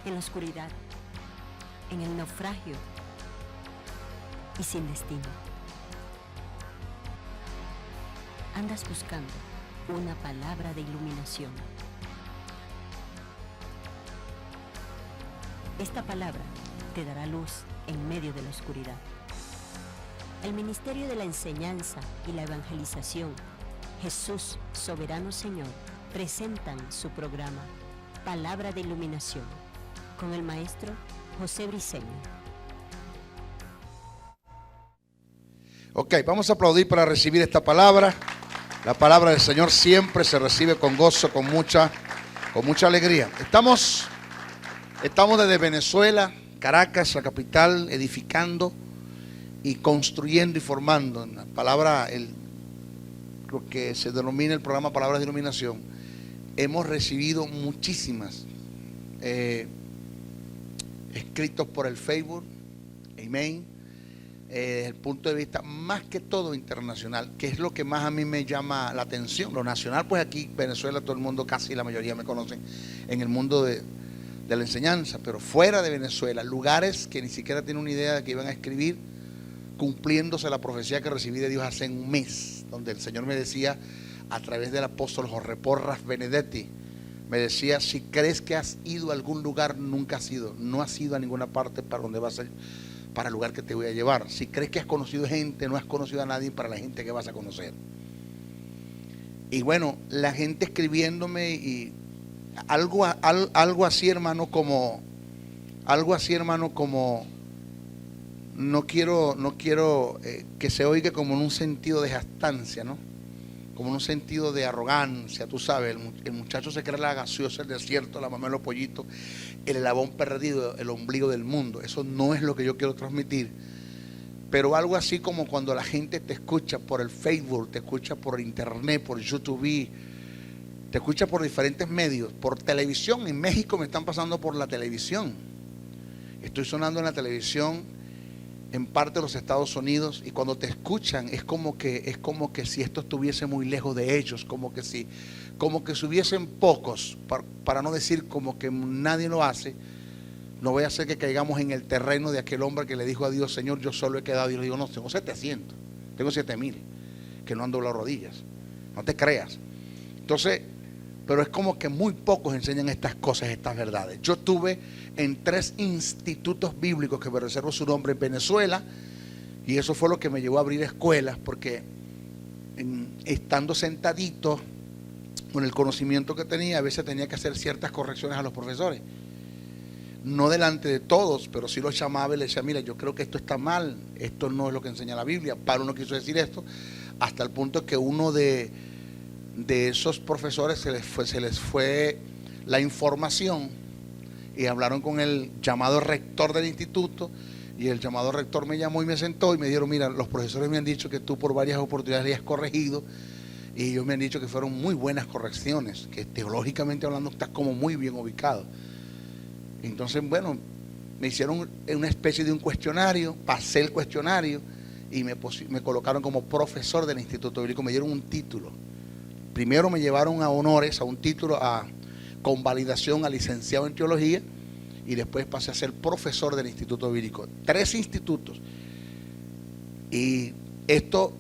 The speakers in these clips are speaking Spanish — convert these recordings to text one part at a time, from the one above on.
en la oscuridad, en el naufragio y sin destino. Andas buscando una palabra de iluminación. Esta palabra te dará luz en medio de la oscuridad. El Ministerio de la Enseñanza y la Evangelización, Jesús Soberano Señor, presentan su programa Palabra de Iluminación con el maestro José Briceño. Ok, vamos a aplaudir para recibir esta palabra. La palabra del Señor siempre se recibe con gozo, con mucha alegría. Estamos desde Venezuela, Caracas, la capital, edificando y construyendo y formando. En la palabra, lo que se denomina el programa Palabras de Iluminación, hemos recibido muchísimas escritos por el Facebook, email, desde el punto de vista más que todo internacional, que es lo que más a mí me llama la atención. Lo nacional, pues aquí Venezuela, todo el mundo, casi la mayoría me conocen en el mundo de la enseñanza, pero fuera de Venezuela, lugares que ni siquiera tienen una idea de que iban a escribir, cumpliéndose la profecía que recibí de Dios hace un mes, donde el Señor me decía a través del apóstol Jorge Porras Benedetti, me decía: si crees que has ido a algún lugar, nunca has ido, no has ido a ninguna parte para donde vas a ir, para el lugar que te voy a llevar. Si crees que has conocido gente, no has conocido a nadie para la gente que vas a conocer. Y bueno, la gente escribiéndome y algo así, hermano, como no quiero que se oiga como en un sentido de jactancia, ¿no? Como en un sentido de arrogancia, tú sabes, el muchacho se cree la gaseosa del desierto, la mamá de los pollitos, el eslabón perdido, el ombligo del mundo. Eso no es lo que yo quiero transmitir. Pero algo así como cuando la gente te escucha por el Facebook, te escucha por internet, por YouTube, te escucha por diferentes medios, por televisión. En México me están pasando por la televisión. Estoy sonando en la televisión en parte de los Estados Unidos, y cuando te escuchan es como que si esto estuviese muy lejos de ellos, como que si hubiesen pocos, para no decir como que nadie lo hace. No voy a hacer que caigamos en el terreno de aquel hombre que le dijo a Dios: Señor, yo solo he quedado. Y yo le digo: no, tengo 700, tengo 7000 que no han doblado rodillas. No te creas. Entonces, pero es como que muy pocos enseñan estas cosas, estas verdades. Yo estuve en 3 institutos bíblicos, que me reservo su nombre, en Venezuela, y eso fue lo que me llevó a abrir escuelas, porque estando sentadito con el conocimiento que tenía, a veces tenía que hacer ciertas correcciones a los profesores. No delante de todos, pero sí los llamaba y les decía: mira, yo creo que esto está mal, esto no es lo que enseña la Biblia. Pablo no quiso decir esto, hasta el punto que uno de esos profesores se les fue la información y hablaron con el llamado rector del instituto, y el llamado rector me llamó y me sentó y me dijeron: mira, los profesores me han dicho que tú por varias oportunidades le has corregido, y ellos me han dicho que fueron muy buenas correcciones, que teológicamente hablando estás como muy bien ubicado. Entonces, bueno, me hicieron una especie de un cuestionario, pasé el cuestionario y me colocaron como profesor del Instituto Bíblico, me dieron un título. Primero me llevaron a honores, a un título con validación a licenciado en teología, y después pasé a ser profesor del Instituto Bíblico. 3 institutos. Y esto,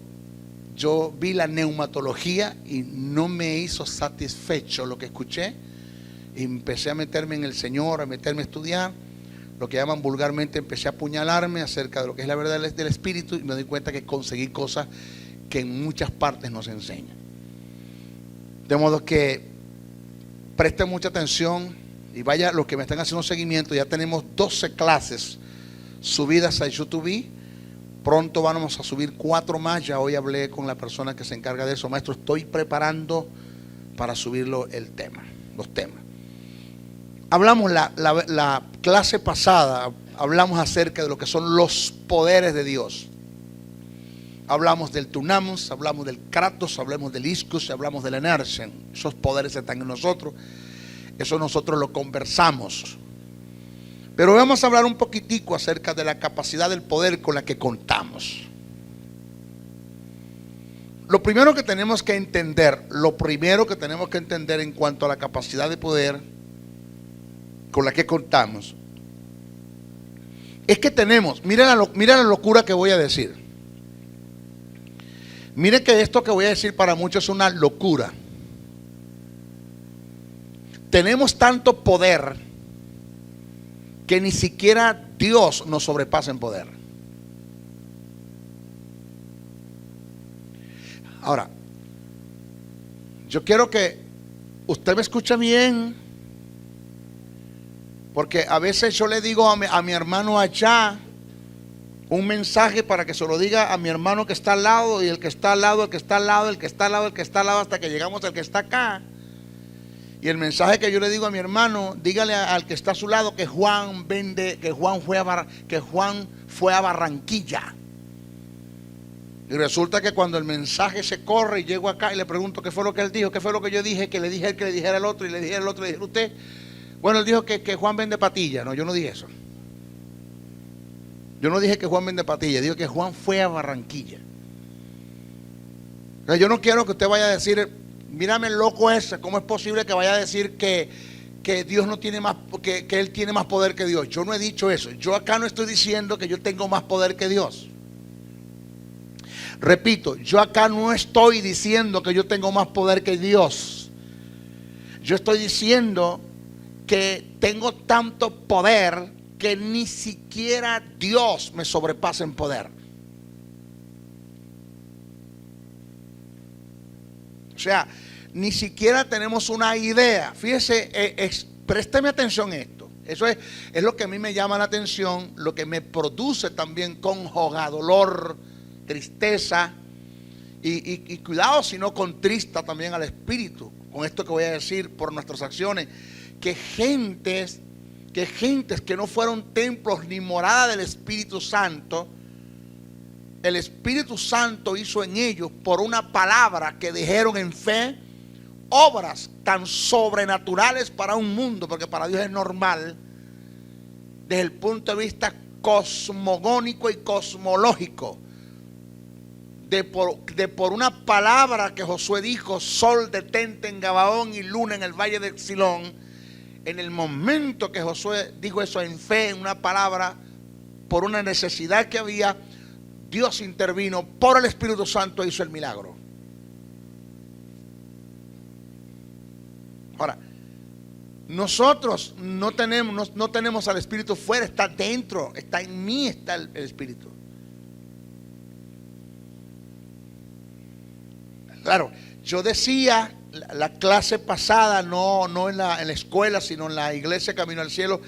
yo vi la neumatología y no me hizo satisfecho lo que escuché, y empecé a meterme en el Señor, a meterme a estudiar. Lo que llaman vulgarmente, empecé a apuñalarme acerca de lo que es la verdad del Espíritu, y me doy cuenta que conseguí cosas que en muchas partes no se enseñan. De modo que presten mucha atención y vaya, los que me están haciendo seguimiento, ya tenemos 12 clases subidas a YouTube. Pronto vamos a subir 4 más. Ya hoy hablé con la persona que se encarga de eso. Maestro, estoy preparando para subirlo los temas. Hablamos la clase pasada, hablamos acerca de lo que son los poderes de Dios. Hablamos del Dunamis, hablamos del Kratos, hablamos del Ischus, hablamos del Enersen. Esos poderes están en nosotros. Eso nosotros lo conversamos. Pero vamos a hablar un poquitico acerca de la capacidad del poder con la que contamos. Lo primero que tenemos que entender en cuanto a la capacidad de poder con la que contamos, es que tenemos, mira la locura que voy a decir. Mire que esto que voy a decir para muchos es una locura. Tenemos tanto poder que ni siquiera Dios nos sobrepasa en poder. Ahora, yo quiero que usted me escuche bien, porque a veces yo le digo a mi hermano allá un mensaje para que se lo diga a mi hermano que está al lado, y el que está al lado, el que está al lado, el que está al lado, el que está al lado, hasta que llegamos al que está acá. Y el mensaje que yo le digo a mi hermano, dígale al que está a su lado que Juan fue a Barranquilla. Y resulta que cuando el mensaje se corre y llego acá y le pregunto qué fue lo que él dijo, qué fue lo que yo dije, que le dije a él, que le dijera al otro, y le dije al otro, le dije a usted. Bueno, él dijo que Juan vende patilla. No, yo no dije eso. Yo no dije que Juan vende patilla, digo que Juan fue a Barranquilla. O sea, yo no quiero que usted vaya a decir, mírame el loco ese, ¿cómo es posible que vaya a decir que Dios no tiene más, que Él tiene más poder que Dios? Yo no he dicho eso. Yo acá no estoy diciendo que yo tengo más poder que Dios. Repito, yo acá no estoy diciendo que yo tengo más poder que Dios. Yo estoy diciendo que tengo tanto poder que ni siquiera Dios me sobrepasa en poder. O sea, ni siquiera tenemos una idea. Fíjese, présteme atención a esto. Eso es lo que a mí me llama la atención, lo que me produce también congoja, dolor, tristeza y cuidado si no contrista también al espíritu. Con esto que voy a decir, por nuestras acciones, que gentes que no fueron templos ni morada del Espíritu Santo, el Espíritu Santo hizo en ellos, por una palabra que dijeron en fe, obras tan sobrenaturales para un mundo, porque para Dios es normal, desde el punto de vista cosmogónico y cosmológico, de por una palabra que Josué dijo, sol detente en Gabaón y luna en el valle de Exilón. En el momento que Josué dijo eso en fe, en una palabra, por una necesidad que había, Dios intervino por el Espíritu Santo e hizo el milagro. Ahora, nosotros no tenemos al Espíritu fuera, está dentro, está en mí, está el Espíritu. Claro, yo decía la clase pasada, no en la escuela, sino en la iglesia Camino al Cielo,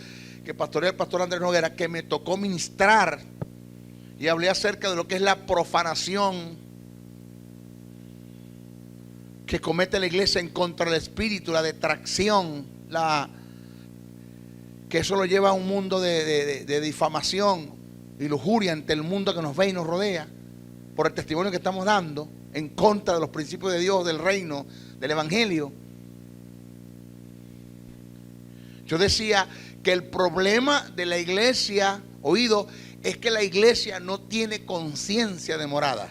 que pastorea el pastor Andrés Noguera, que me tocó ministrar, y hablé acerca de lo que es la profanación que comete la iglesia en contra del Espíritu, la detracción, que eso lo lleva a un mundo de difamación y lujuria ante el mundo que nos ve y nos rodea, por el testimonio que estamos dando en contra de los principios de Dios, del reino, del evangelio. Yo decía que el problema de la iglesia, oído, es que la iglesia no tiene conciencia de morada.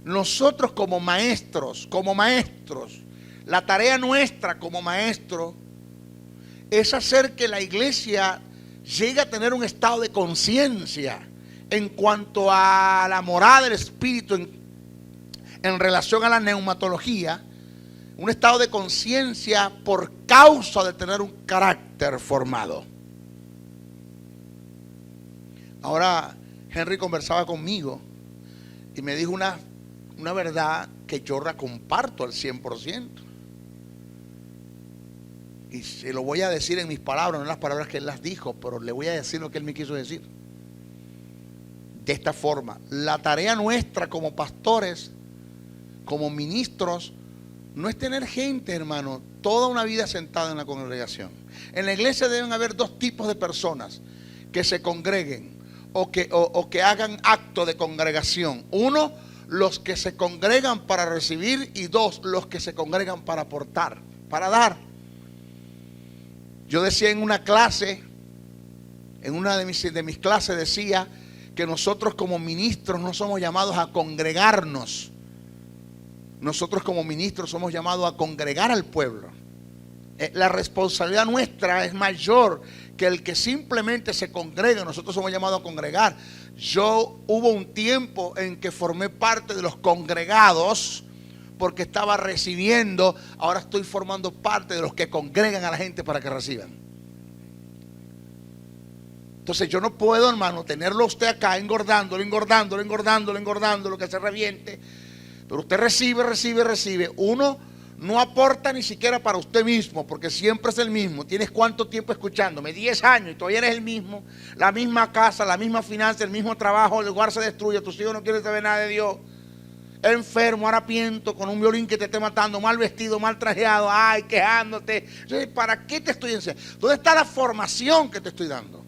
Nosotros como maestros, la tarea nuestra como maestros es hacer que la iglesia llegue a tener un estado de conciencia en cuanto a la morada del Espíritu en relación a la neumatología, un estado de conciencia por causa de tener un carácter formado. Ahora Henry conversaba conmigo y me dijo una verdad que yo la comparto al 100%. Y se lo voy a decir en mis palabras, no en las palabras que él las dijo, pero le voy a decir lo que él me quiso decir. De esta forma, la tarea nuestra como pastores, como ministros, no es tener gente, hermano, toda una vida sentada en la congregación. En la iglesia deben haber dos tipos de personas que se congreguen o que hagan acto de congregación. Uno, los que se congregan para recibir, y dos, los que se congregan para aportar, para dar. Yo decía en una clase, en una de mis clases decía que nosotros como ministros no somos llamados a congregarnos. Nosotros como ministros somos llamados a congregar al pueblo. La responsabilidad nuestra es mayor que el que simplemente se congrega. Nosotros somos llamados a congregar. Hubo un tiempo en que formé parte de los congregados porque estaba recibiendo. Ahora estoy formando parte de los que congregan a la gente para que reciban. Entonces yo no puedo, hermano, tenerlo usted acá engordándolo, lo que se reviente. Pero usted recibe. Uno no aporta ni siquiera para usted mismo, porque siempre es el mismo. ¿Tienes cuánto tiempo escuchándome? 10 años y todavía eres el mismo. La misma casa, la misma finanza, el mismo trabajo, el lugar se destruye, tus hijos no quieren saber nada de Dios. Enfermo, harapiento, con un violín que te esté matando, mal vestido, mal trajeado, ay, quejándote. Entonces, ¿para qué te estoy enseñando? ¿Dónde está la formación que te estoy dando?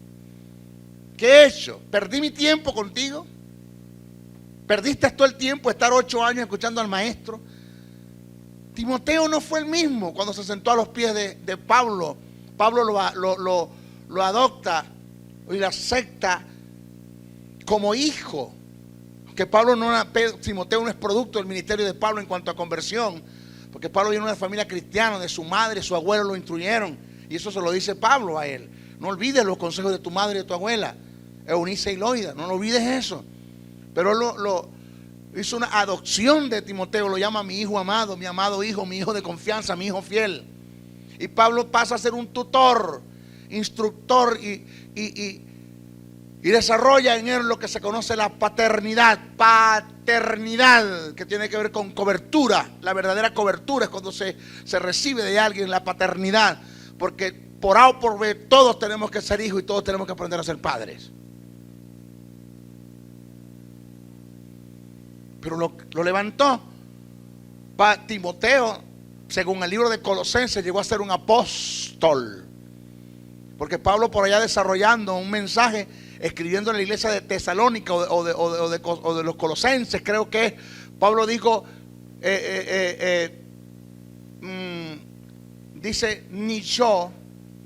¿Qué he hecho? ¿Perdí mi tiempo contigo? ¿Perdiste todo el tiempo de estar 8 años escuchando al maestro? Timoteo no fue el mismo cuando se sentó a los pies de Pablo. Pablo lo adopta y lo acepta como hijo. Que Timoteo no es producto del ministerio de Pablo en cuanto a conversión, porque Pablo viene de una familia cristiana, de su madre, su abuelo lo instruyeron, y eso se lo dice Pablo a él. No olvides los consejos de tu madre y de tu abuela, Eunice y Loida, no lo olvides eso. Pero hizo una adopción de Timoteo, lo llama mi hijo amado, mi amado hijo, mi hijo de confianza, mi hijo fiel. Y Pablo pasa a ser un tutor, instructor y desarrolla en él lo que se conoce la paternidad, que tiene que ver con cobertura. La verdadera cobertura es cuando se recibe de alguien la paternidad, porque por A o por B todos tenemos que ser hijos y todos tenemos que aprender a ser padres. Pero lo levantó. Timoteo, según el libro de Colosenses, llegó a ser un apóstol, porque Pablo por allá desarrollando un mensaje, escribiendo en la iglesia de Tesalónica o de los Colosenses, creo que es, Pablo dijo, dice, ni yo,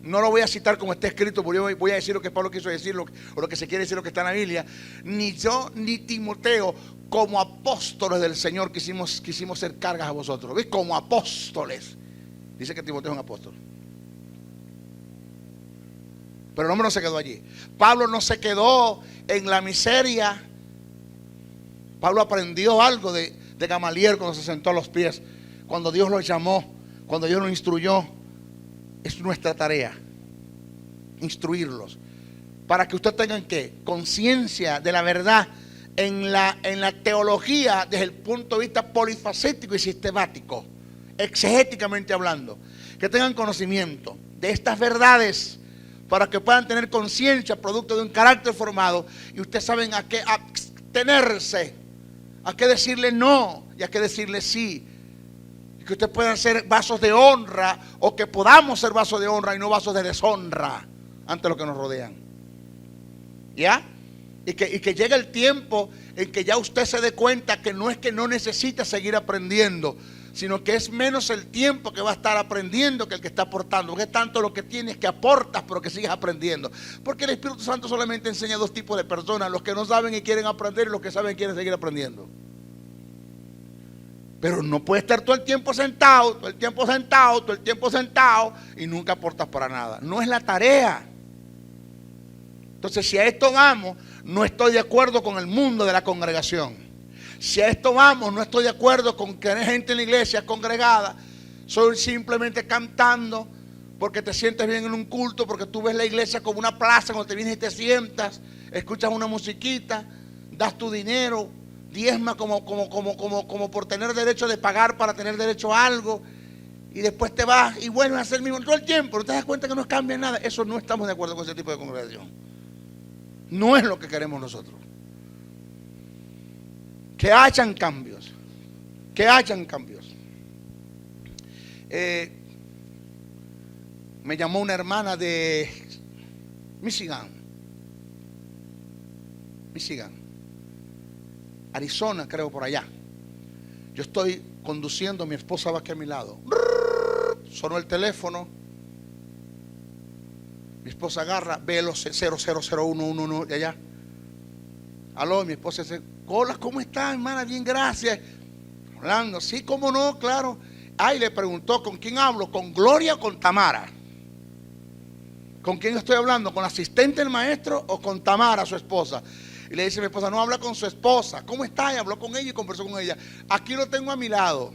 no lo voy a citar como está escrito, porque yo voy a decir lo que Pablo quiso decir, o lo que se quiere decir, lo que está en la Biblia. Ni yo ni Timoteo, como apóstoles del Señor, quisimos ser cargas a vosotros. ¿Ves? Como apóstoles. Dice que Timoteo es un apóstol. Pero el hombre no se quedó allí. Pablo no se quedó en la miseria. Pablo aprendió algo de Gamaliel cuando se sentó a los pies. Cuando Dios lo llamó, cuando Dios lo instruyó. Es nuestra tarea instruirlos, para que ustedes tengan conciencia de la verdad en la teología desde el punto de vista polifacético y sistemático, exegéticamente hablando, que tengan conocimiento de estas verdades para que puedan tener conciencia producto de un carácter formado, y ustedes saben a qué abstenerse, a qué decirle no y a qué decirle sí. Que ustedes puedan ser vasos de honra, o que podamos ser vasos de honra y no vasos de deshonra ante los que nos rodean. ¿Ya? Y que llegue el tiempo en que ya usted se dé cuenta que no es que no necesita seguir aprendiendo, sino que es menos el tiempo que va a estar aprendiendo que el que está aportando. Porque es tanto lo que tienes que aportas, pero que sigues aprendiendo. Porque el Espíritu Santo solamente enseña a 2 tipos de personas: los que no saben y quieren aprender, y los que saben y quieren seguir aprendiendo. Pero no puedes estar todo el tiempo sentado y nunca aportas para nada. No es la tarea. Entonces, si a esto vamos, no estoy de acuerdo con el mundo de la congregación. Si a esto vamos, no estoy de acuerdo con que hay gente en la iglesia congregada. Soy simplemente cantando porque te sientes bien en un culto, porque tú ves la iglesia como una plaza cuando te vienes y te sientas, escuchas una musiquita, das tu dinero, diezma como por tener derecho de pagar para tener derecho a algo, y después te vas y vuelves a hacer el mismo todo el tiempo. No te das cuenta que no cambia nada. Eso no estamos de acuerdo con ese tipo de congregación. No es lo que queremos nosotros. Que hayan cambios. Me llamó una hermana de Michigan, Arizona, creo, por allá. Yo estoy conduciendo, mi esposa va aquí a mi lado. Sonó el teléfono. Mi esposa agarra, ve los 000111 de allá. Aló, mi esposa dice: hola, ¿cómo estás, hermana? Bien, gracias. Hablando, sí, cómo no, claro. Ay, le preguntó, ¿con quién hablo? ¿Con Gloria o con Tamara? ¿Con quién estoy hablando? ¿Con la asistente del maestro o con Tamara, su esposa? Y le dice a mi esposa, no, habla con su esposa. ¿Cómo está? Y habló con ella y conversó con ella. Aquí lo tengo a mi lado.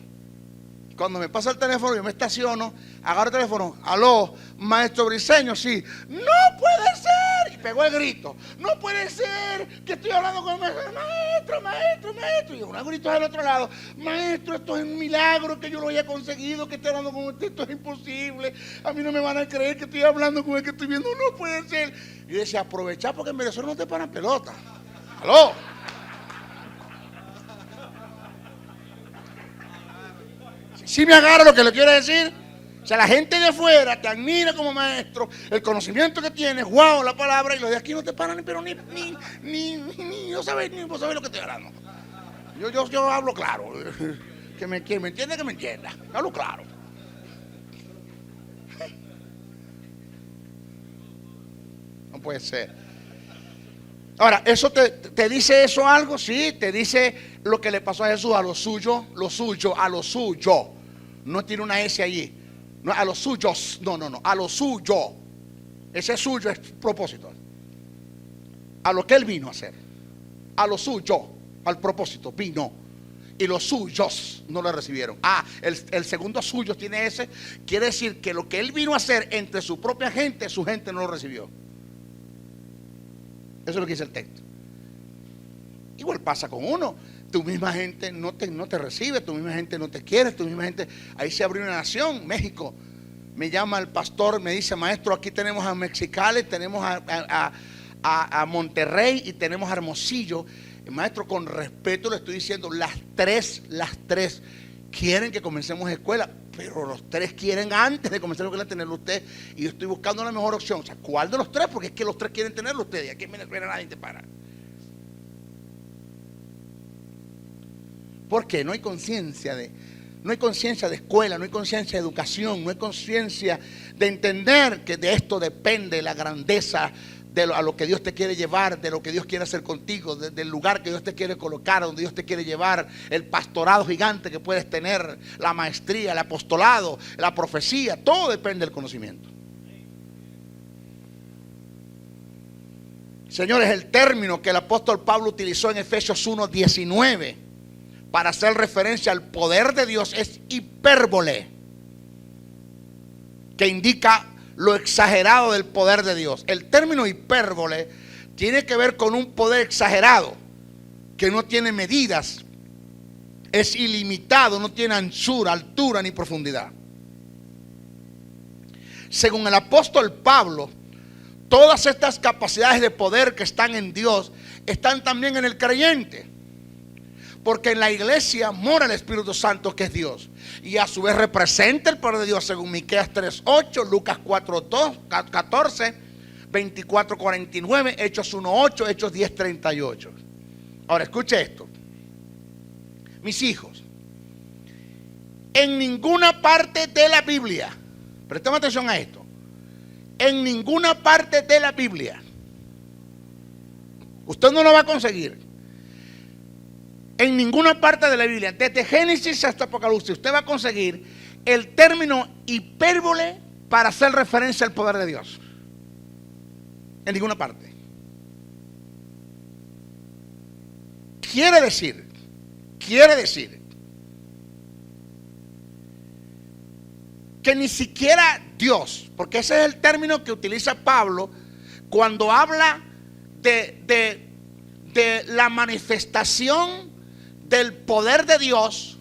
Cuando me pasa el teléfono, yo me estaciono, agarro el teléfono. Aló, maestro Briceño, sí. No puede ser. Y pegó el grito. No puede ser que estoy hablando con el maestro. Maestro, maestro, maestro. Y un grito del otro lado. Maestro, esto es un milagro que yo lo haya conseguido, que esté hablando con usted. Esto es imposible. A mí no me van a creer que estoy hablando con el que estoy viendo. No puede ser. Y decía, aprovechar porque en Venezuela no te paran pelota. Aló. Si me agarra lo que le quiero decir. O sea, la gente de afuera te admira como maestro, el conocimiento que tienes, wow, la palabra, y los de aquí no te paran, pero ni no sabes, ni vos sabés lo que estoy hablando. Yo hablo claro. Que me entienda, que me entienda. Hablo claro. No puede ser. Ahora, ¿eso te dice eso algo? Sí, te dice lo que le pasó a Jesús, a lo suyo, a lo suyo. No tiene una S allí. No, a los suyos, no, a lo suyo. Ese suyo es propósito. A lo que él vino a hacer. A lo suyo, al propósito, vino. Y los suyos no lo recibieron. El segundo suyo tiene ese. Quiere decir que lo que él vino a hacer entre su propia gente, su gente no lo recibió. Eso es lo que dice el texto. Igual pasa con uno. Tu misma gente no te recibe, tu misma gente no te quiere, tu misma gente. Ahí se abrió una nación, México. Me llama el pastor, me dice, maestro, aquí tenemos a Mexicali, tenemos a Monterrey y tenemos a Hermosillo. Maestro, con respeto le estoy diciendo, las tres quieren que comencemos escuela, pero los tres quieren antes de comenzar la escuela tenerlo usted. Y yo estoy buscando la mejor opción. O sea, ¿cuál de los tres? Porque es que los tres quieren tenerlo usted. Y aquí en Venezuela nadie te para. Porque no hay conciencia de escuela, no hay conciencia de educación, no hay conciencia de entender que de esto depende la grandeza a lo que Dios te quiere llevar, de lo que Dios quiere hacer contigo, del lugar que Dios te quiere colocar, donde Dios te quiere llevar, el pastorado gigante que puedes tener, la maestría, el apostolado, la profecía, todo depende del conocimiento. Señores, el término que el apóstol Pablo utilizó en Efesios 1:19 para hacer referencia al poder de Dios es hipérbole, que indica lo exagerado del poder de Dios. El término hipérbole tiene que ver con un poder exagerado que no tiene medidas, es ilimitado, no tiene anchura, altura ni profundidad. Según el apóstol Pablo, todas estas capacidades de poder que están en Dios están también en el creyente. Porque en la iglesia mora el Espíritu Santo, que es Dios, y a su vez representa el poder de Dios según Miqueas 3:8, Lucas 4:14, 24:49, Hechos 1:8, Hechos 10:38. Ahora escuche esto. Mis hijos, en ninguna parte de la Biblia, prestemos atención a esto, en ninguna parte de la Biblia, usted no lo va a conseguir. En ninguna parte de la Biblia, desde Génesis hasta Apocalipsis, usted va a conseguir el término hipérbole para hacer referencia al poder de Dios. En ninguna parte. Quiere decir que ni siquiera Dios, porque ese es el término que utiliza Pablo cuando habla de la manifestación del poder de Dios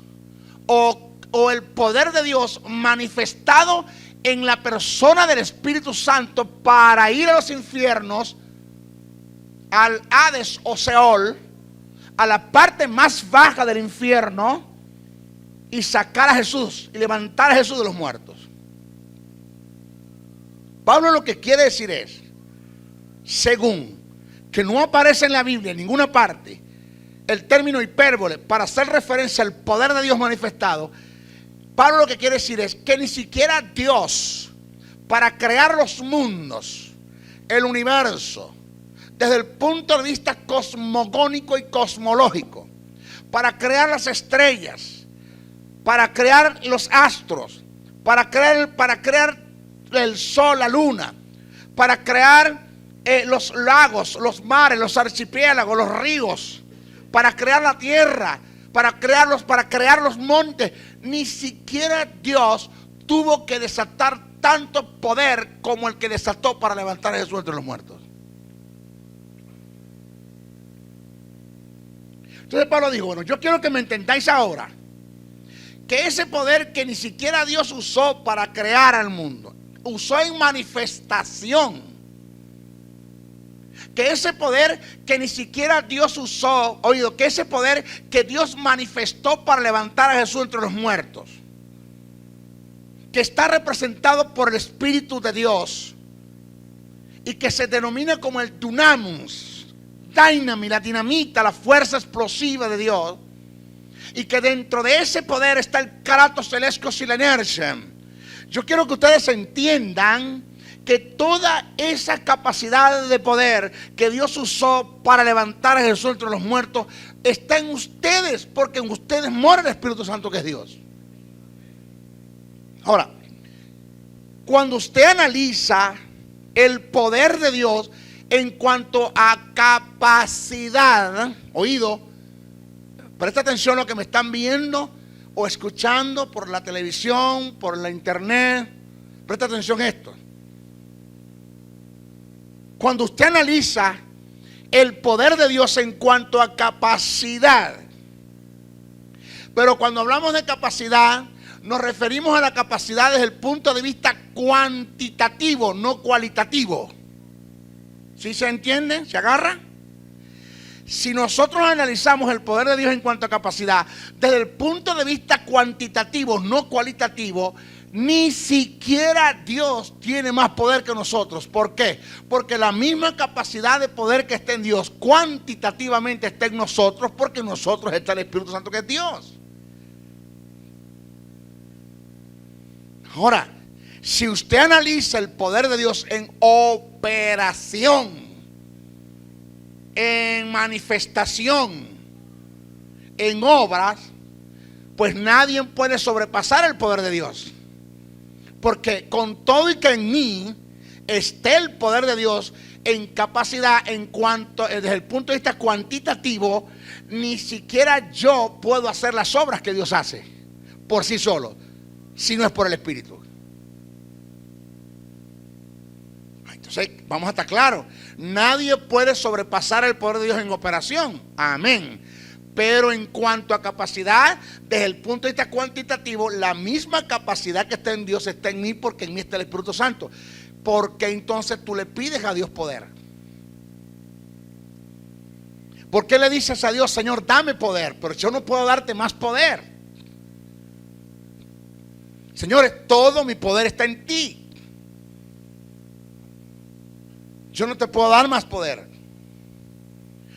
o el poder de Dios manifestado en la persona del Espíritu Santo para ir a los infiernos, al Hades o Seol, a la parte más baja del infierno, y sacar a Jesús y levantar a Jesús de los muertos. Pablo lo que quiere decir es, según que no aparece en la Biblia en ninguna parte el término hipérbole para hacer referencia al poder de Dios manifestado, Pablo lo que quiere decir es que ni siquiera Dios, para crear los mundos, el universo, desde el punto de vista cosmogónico y cosmológico, para crear las estrellas, para crear los astros, para crear el sol, la luna, para crear los lagos, los mares, los archipiélagos, los ríos, para crear la tierra, para crear los montes. Ni siquiera Dios tuvo que desatar tanto poder como el que desató para levantar a Jesús entre los muertos. Entonces Pablo dijo, bueno, yo quiero que me entendáis ahora que ese poder que ni siquiera Dios usó para crear al mundo, usó en manifestación. Que ese poder que ni siquiera Dios usó, oído, que ese poder que Dios manifestó para levantar a Jesús entre los muertos, que está representado por el Espíritu de Dios y que se denomina como el dunamus, dynamite, la dinamita, la fuerza explosiva de Dios, y que dentro de ese poder está el kratos, el escos y la inercia. Yo quiero que ustedes entiendan que toda esa capacidad de poder que Dios usó para levantar a Jesús entre los muertos está en ustedes, porque en ustedes mora el Espíritu Santo, que es Dios. Ahora, cuando usted analiza el poder de Dios en cuanto a capacidad, oído, presta atención a lo que me están viendo o escuchando por la televisión, por la internet, presta atención a esto. Cuando usted analiza el poder de Dios en cuanto a capacidad, pero cuando hablamos de capacidad, nos referimos a la capacidad desde el punto de vista cuantitativo, no cualitativo. ¿Sí se entiende? ¿Se agarra? Si nosotros analizamos el poder de Dios en cuanto a capacidad desde el punto de vista cuantitativo, no cualitativo, ni siquiera Dios tiene más poder que nosotros. ¿Por qué? Porque la misma capacidad de poder que está en Dios cuantitativamente está en nosotros, porque en nosotros está el Espíritu Santo, que es Dios. Ahora, si usted analiza el poder de Dios en operación, en manifestación, en obras, pues nadie puede sobrepasar el poder de Dios. Porque con todo y que en mí esté el poder de Dios en capacidad, en cuanto, desde el punto de vista cuantitativo, ni siquiera yo puedo hacer las obras que Dios hace por sí solo, si no es por el Espíritu. Entonces, vamos a estar claros, nadie puede sobrepasar el poder de Dios en operación. Amén. Pero en cuanto a capacidad, desde el punto de vista cuantitativo, la misma capacidad que está en Dios está en mí, porque en mí está el Espíritu Santo. Porque entonces tú le pides a Dios poder. ¿Por qué le dices a Dios, Señor, dame poder? Pero yo no puedo darte más poder. Señores, todo mi poder está en ti. Yo no te puedo dar más poder.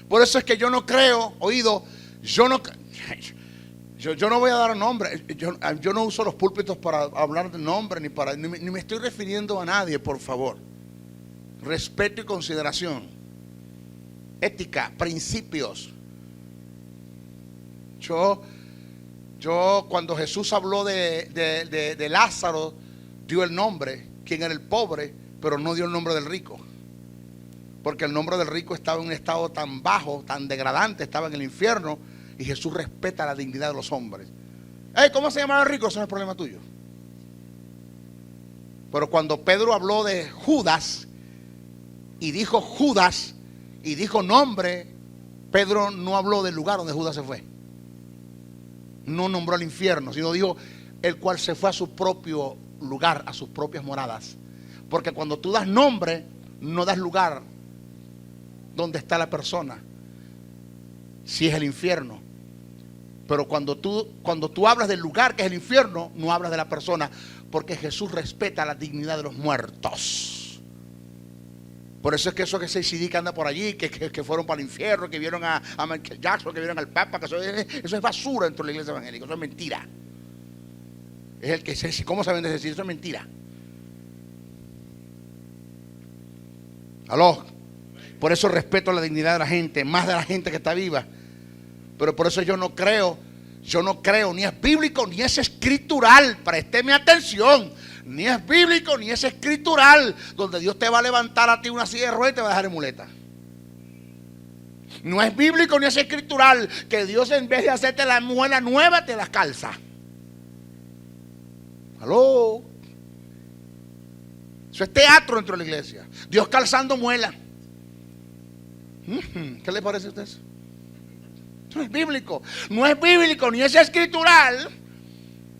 Por eso es que yo no creo, oído, yo no voy a dar nombre. Yo no uso los púlpitos para hablar de nombre, ni me estoy refiriendo a nadie, por favor. Respeto y consideración, ética, principios. Yo cuando Jesús habló de Lázaro, dio el nombre, quién era el pobre, pero no dio el nombre del rico. Porque el nombre del rico estaba en un estado tan bajo, tan degradante, estaba en el infierno, y Jesús respeta la dignidad de los hombres. ¿Cómo se llamaba el rico? Eso no es problema tuyo. Pero cuando Pedro habló de Judas, y dijo nombre, Pedro no habló del lugar donde Judas se fue. No nombró el infierno, sino dijo el cual se fue a su propio lugar, a sus propias moradas. Porque cuando tú das nombre, no das lugar donde está la persona, si es el infierno. Pero cuando tú hablas del lugar que es el infierno, no hablas de la persona, porque Jesús respeta la dignidad de los muertos. Por eso es que eso que se CD que anda por allí, que fueron para el infierno, que vieron a Michael Jackson, que vieron al Papa, que eso es basura dentro de la iglesia evangélica, eso es mentira. Es el que se, ¿cómo saben decir? Eso es mentira. Aló. Por eso respeto la dignidad de la gente, más de la gente que está viva. Pero por eso yo no creo Yo no creo, ni es bíblico, ni es escritural. Présteme atención. Ni es bíblico, ni es escritural, donde Dios te va a levantar a ti una silla de ruedas y te va a dejar en muleta. No es bíblico, ni es escritural, que Dios en vez de hacerte la muela nueva, te la calza. ¿Aló? Eso es teatro dentro de la iglesia. Dios calzando muela. ¿Qué le parece a usted eso? Eso no es bíblico. No es bíblico, ni es escritural,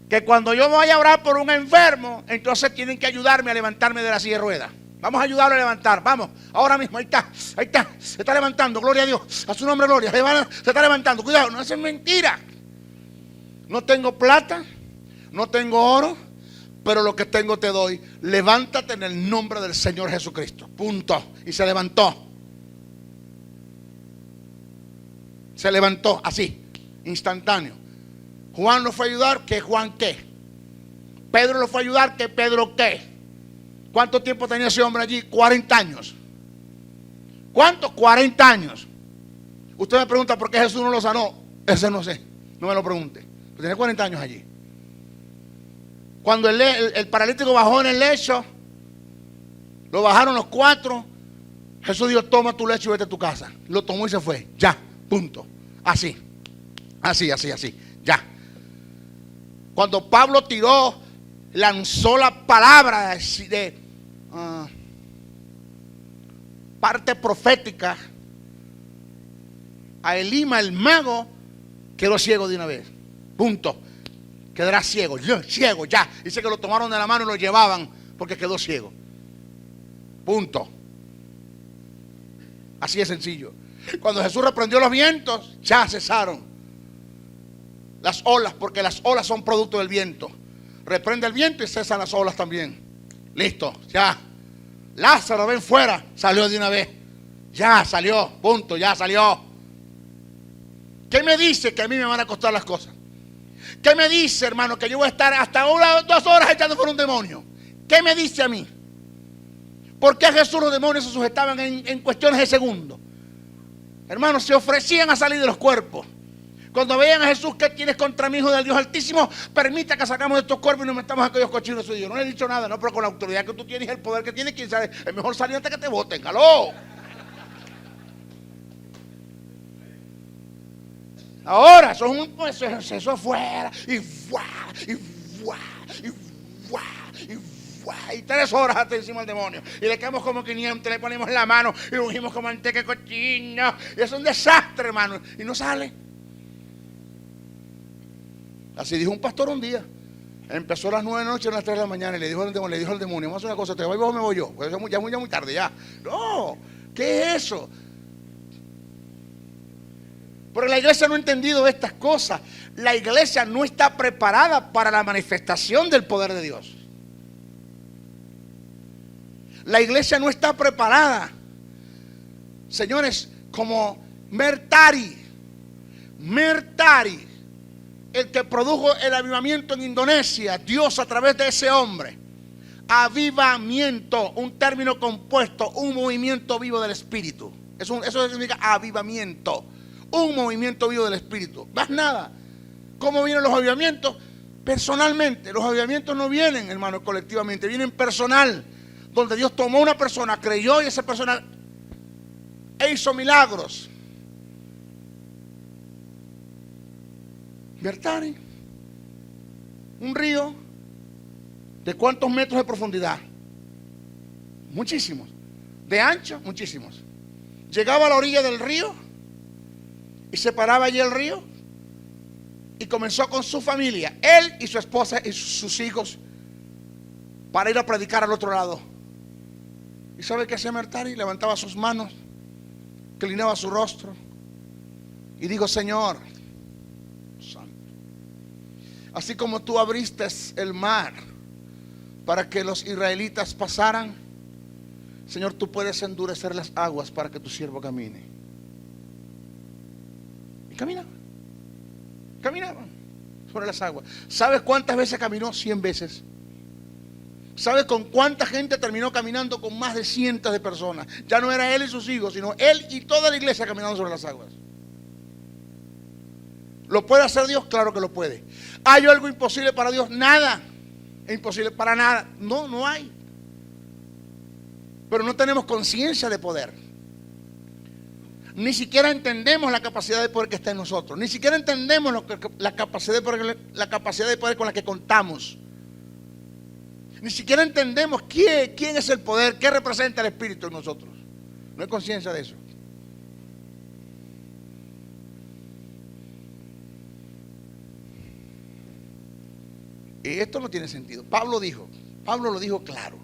que cuando yo me vaya a orar por un enfermo, entonces tienen que ayudarme a levantarme de la silla de ruedas. Vamos a ayudarlo a levantar, vamos, ahora mismo, ahí está, se está levantando, gloria a Dios, a su nombre gloria, se está levantando, cuidado, no, eso es mentira. No tengo plata, no tengo oro, pero lo que tengo te doy. Levántate en el nombre del Señor Jesucristo, punto. Y se levantó. Se levantó así, instantáneo. Juan lo fue a ayudar, ¿que Juan qué? Pedro lo fue a ayudar, ¿que Pedro qué? ¿Cuánto tiempo tenía ese hombre allí? 40 años. ¿Cuánto? 40 años. Usted me pregunta por qué Jesús no lo sanó. Ese no sé, no me lo pregunte. Pero tenía 40 años allí. Cuando el paralítico bajó en el lecho, lo bajaron los 4. Jesús dijo: toma tu lecho y vete a tu casa. Lo tomó y se fue. Ya, punto. Así, ya. Cuando Pablo lanzó la palabra de parte profética a Elima, el mago, quedó ciego de una vez. Punto. Quedará ciego, ciego ya. Dice que lo tomaron de la mano y lo llevaban porque quedó ciego. Punto. Así de sencillo. Cuando Jesús reprendió los vientos, ya cesaron las olas, porque las olas son producto del viento. Reprende el viento y cesan las olas también. Listo, ya. Lázaro, ven fuera. Salió de una vez. Ya salió, punto, ya salió. ¿Qué me dice? Que a mí me van a costar las cosas. ¿Qué me dice, hermano? Que yo voy a estar hasta 1 o 2 horas echando por un demonio. ¿Qué me dice a mí? ¿Por qué a Jesús los demonios se sujetaban en cuestiones de segundos? Hermanos, se ofrecían a salir de los cuerpos. Cuando veían a Jesús: ¿qué tienes contra mi hijo del Dios Altísimo? Permita que sacamos de estos cuerpos y nos metamos a aquellos cochinos suyos. No le he dicho nada, no, pero con la autoridad que tú tienes y el poder que tienes, quién sabe, es mejor salir antes que te voten. ¡Aló! Ahora, eso afuera, y ¡buah! Y ¡buah! Y ¡buah! Y ¡buah! Y 3 horas hasta encima del demonio. Y le quedamos como 500, le ponemos la mano y lo ungimos como manteca cochino. Y es un desastre, hermano. Y no sale. Así dijo un pastor un día. Empezó a las 9 de la noche, a las 3 de la mañana, y le dijo al demonio: vamos a hacer una cosa, te voy vos o me voy yo. Pues ya muy tarde ya. No, ¿qué es eso? Porque la iglesia no ha entendido estas cosas. La iglesia no está preparada para la manifestación del poder de Dios. La iglesia no está preparada. Señores, como Mertari, el que produjo el avivamiento en Indonesia, Dios a través de ese hombre. Avivamiento, un término compuesto, un movimiento vivo del Espíritu. Eso significa avivamiento. Un movimiento vivo del Espíritu. Más nada. ¿Cómo vienen los avivamientos? Personalmente. Los avivamientos no vienen, hermanos, colectivamente. Vienen personal. Donde Dios tomó una persona, creyó, y esa persona hizo milagros. Bertani. Un río. ¿De cuántos metros de profundidad? Muchísimos. De ancho, muchísimos. Llegaba a la orilla del río y se paraba allí el río y comenzó con su familia, él y su esposa y sus hijos, para ir a predicar al otro lado. ¿Y sabe qué hacía Mertari? Levantaba sus manos, inclinaba su rostro y dijo: Señor Santo, así como tú abriste el mar para que los israelitas pasaran, Señor, tú puedes endurecer las aguas para que tu siervo camine. Y caminaba sobre las aguas. ¿Sabes cuántas veces caminó? 100 veces. ¿Sabes con cuánta gente terminó caminando? Con más de cientos de personas. Ya no era él y sus hijos, sino él y toda la iglesia caminando sobre las aguas. ¿Lo puede hacer Dios? Claro que lo puede. ¿Hay algo imposible para Dios? Nada. Es imposible para nada. No, no hay. Pero no tenemos conciencia de poder. Ni siquiera entendemos la capacidad de poder que está en nosotros. Ni siquiera entendemos la capacidad de poder con la que contamos. Ni siquiera entendemos quién es el poder, qué representa el Espíritu en nosotros. No hay conciencia de eso. Y esto no tiene sentido. Pablo lo dijo claro.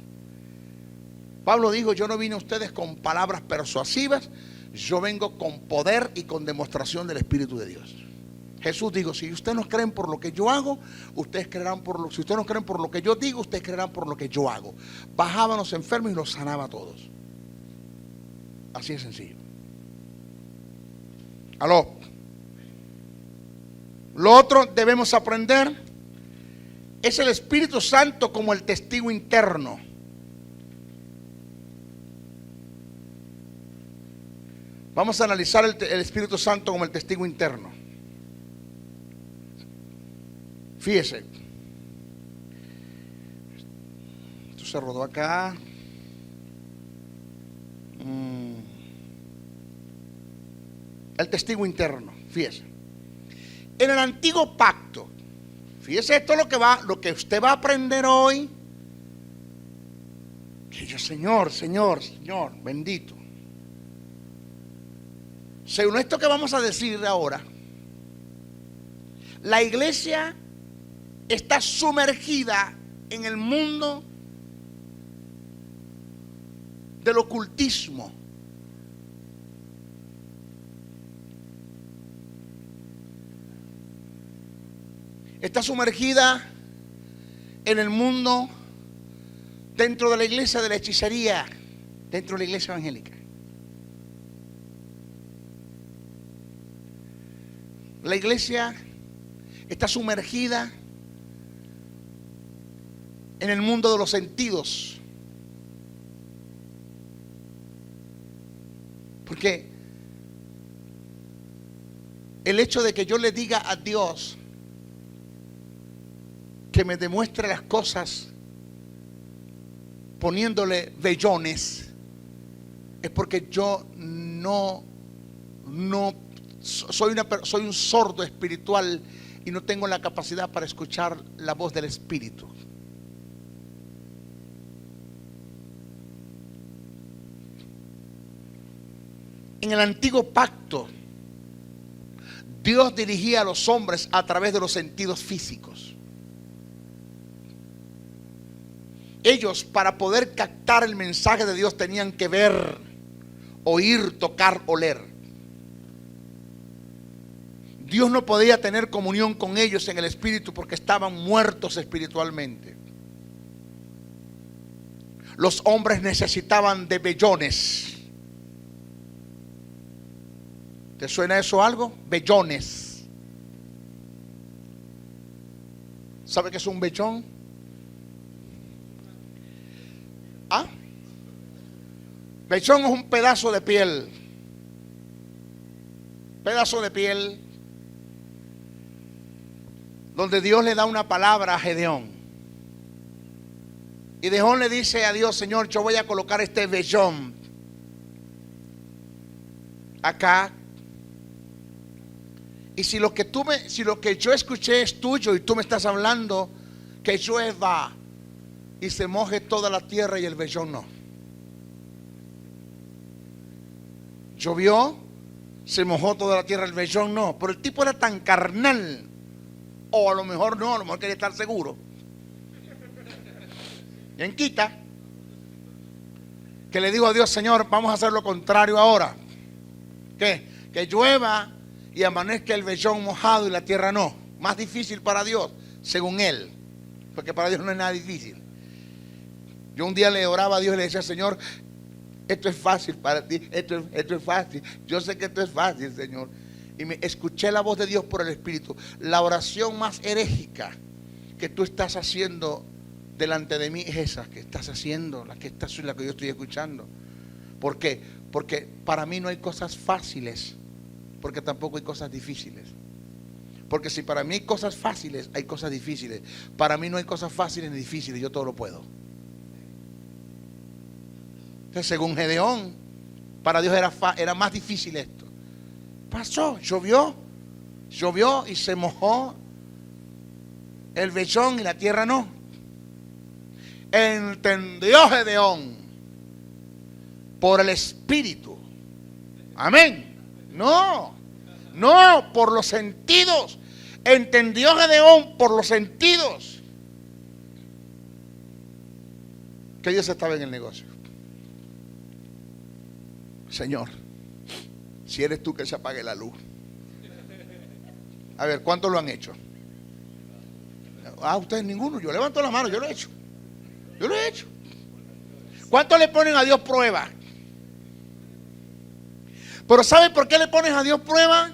Pablo dijo: yo no vine a ustedes con palabras persuasivas, yo vengo con poder y con demostración del Espíritu de Dios. Jesús dijo: si ustedes no creen por lo que yo hago, ustedes creerán si ustedes no creen por lo que yo digo, ustedes creerán por lo que yo hago. Bajaba a los enfermos y los sanaba a todos. Así de sencillo. Aló. Lo otro debemos aprender es el Espíritu Santo como el testigo interno. Vamos a analizar el Espíritu Santo como el testigo interno. Fíjese. Esto se rodó acá. El testigo interno. Fíjese. En el antiguo pacto, fíjese esto lo que usted va a aprender hoy. Que yo, Señor, bendito. Según esto que vamos a decir ahora, la iglesia está sumergida en el mundo del ocultismo. Está sumergida en el mundo dentro de la iglesia de la hechicería, dentro de la iglesia evangélica. La iglesia está sumergida en el mundo de los sentidos. Porque el hecho de que yo le diga a Dios que me demuestre las cosas poniéndole vellones, es porque yo no soy un sordo espiritual y no tengo la capacidad para escuchar la voz del Espíritu. En el antiguo pacto, Dios dirigía a los hombres a través de los sentidos físicos. Ellos, para poder captar el mensaje de Dios, tenían que ver, oír, tocar, oler. Dios no podía tener comunión con ellos en el espíritu porque estaban muertos espiritualmente. Los hombres necesitaban de vellones. ¿Te suena eso algo? Vellones. ¿Sabe qué es un vellón? ¿Ah? Vellón es un pedazo de piel. Pedazo de piel donde Dios le da una palabra a Gedeón. Y Gedeón le dice a Dios: Señor, yo voy a colocar este vellón acá. Y si lo que yo escuché es tuyo y tú me estás hablando, que llueva y se moje toda la tierra y el vellón no. Llovió, se mojó toda la tierra, el vellón no. Pero el tipo era tan carnal, o a lo mejor no, a lo mejor quería estar seguro. Bien quita, que le digo a Dios: Señor, vamos a hacer lo contrario ahora. ¿Qué? Que llueva y amanezca el vellón mojado y la tierra no. Más difícil para Dios, según él, porque para Dios no es nada difícil. Yo un día le oraba a Dios y le decía: Señor, esto es fácil para ti, esto es fácil. Yo sé que esto es fácil, Señor. Y me escuché la voz de Dios por el Espíritu. La oración más herégica que tú estás haciendo delante de mí es esa que estás haciendo, la que yo estoy escuchando. ¿Por qué? Porque para mí no hay cosas fáciles, porque tampoco hay cosas difíciles. Porque si para mí hay cosas fáciles, hay cosas difíciles. Para mí no hay cosas fáciles ni difíciles, yo todo lo puedo. Entonces, según Gedeón, para Dios era más difícil esto. Pasó, llovió y se mojó el vellón y la tierra no. Entendió Gedeón por el Espíritu. Amén. No, por los sentidos. Entendió Gedeón por los sentidos que Dios estaba en el negocio. Señor, si eres tú, que se apague la luz. A ver, ¿cuántos lo han hecho? Ustedes ninguno. Yo levanto la mano, yo lo he hecho. ¿Cuántos le ponen a Dios prueba? Pero ¿saben por qué le pones a Dios prueba?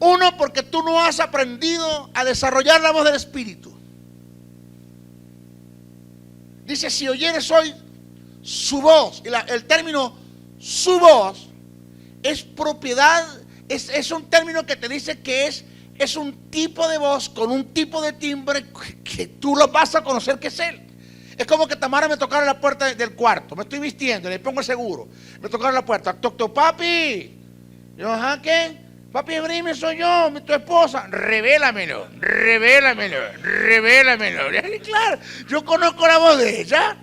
Uno, porque tú no has aprendido a desarrollar la voz del Espíritu. Dice, si oyeres hoy su voz, y el término su voz es propiedad, es un término que te dice que es un tipo de voz con un tipo de timbre que tú lo vas a conocer que es él. Es como que Tamara me tocara la puerta del cuarto, me estoy vistiendo, le pongo el seguro, me tocara la puerta, toc, papi. Yo, ajá, ¿qué? Papi, brime, soy yo, tu esposa. Revélamelo. Claro, yo conozco la voz de ella.